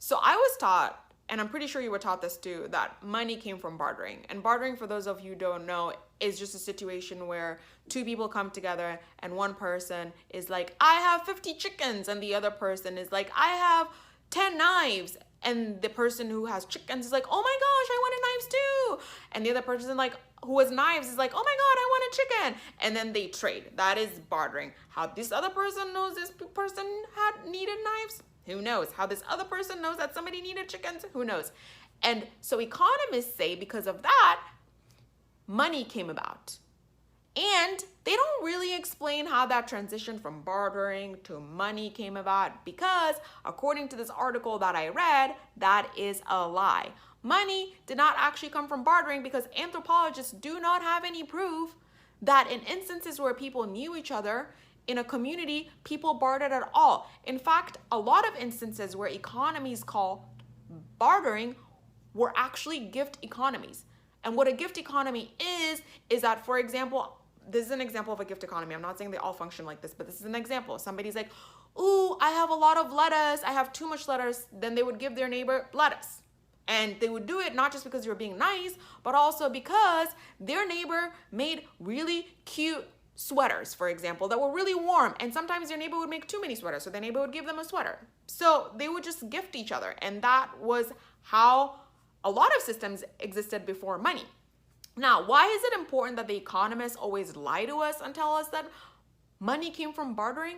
So I was taught, and I'm pretty sure you were taught this too, that money came from bartering. And bartering, for those of you who don't know, is just a situation where two people come together and one person is like, I have 50 chickens, and the other person is like, I have 10 knives. And the person who has chickens is like, oh my gosh, I wanted knives too. And the other person like, who has knives is like, oh my God, I want a chicken. And then they trade. That is bartering. How this other person knows this person had needed knives? Who knows? How this other person knows that somebody needed chickens? Who knows? And so economists say because of that, money came about. And they don't really explain how that transition from bartering to money came about, because according to this article that I read, that is a lie. Money did not actually come from bartering, because anthropologists do not have any proof that in instances where people knew each other in a community, people bartered at all. In fact, a lot of instances where economies call bartering were actually gift economies. And what a gift economy is that, for example, this is an example of a gift economy. I'm not saying they all function like this, but this is an example. Somebody's like, ooh, I have a lot of lettuce. I have too much lettuce. Then they would give their neighbor lettuce. And they would do it not just because you were being nice, but also because their neighbor made really cute sweaters, for example, that were really warm. And sometimes their neighbor would make too many sweaters, so their neighbor would give them a sweater. So they would just gift each other. And that was how a lot of systems existed before money. Now, why is it important that the economists always lie to us and tell us that money came from bartering?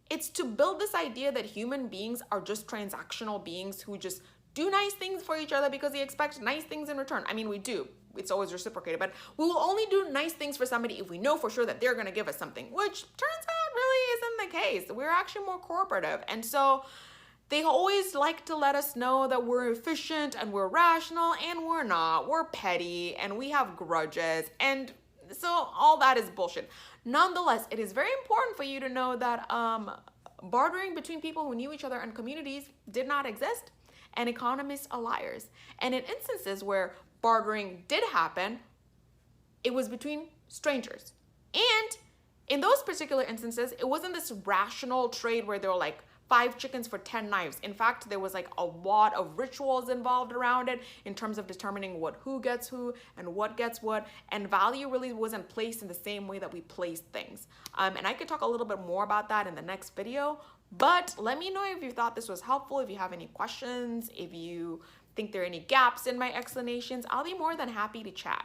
It's to build this idea that human beings are just transactional beings who just do nice things for each other because they expect nice things in return. I mean, we do. It's always reciprocated, but we will only do nice things for somebody if we know for sure that they're going to give us something, which turns out really isn't the case. We're actually more cooperative. And so they always like to let us know that we're efficient and we're rational, and we're not. We're petty and we have grudges. And so all that is bullshit. Nonetheless, it is very important for you to know that bartering between people who knew each other and communities did not exist, and economists are liars. And in instances where bartering did happen, it was between strangers. And in those particular instances, it wasn't this rational trade where they were like, 5 chickens for 10 knives. In fact, there was like a lot of rituals involved around it in terms of determining who gets who and what gets what, and value really wasn't placed in the same way that we place things. And I could talk a little bit more about that in the next video, but let me know if you thought this was helpful, if you have any questions, if you think there are any gaps in my explanations. I'll be more than happy to chat.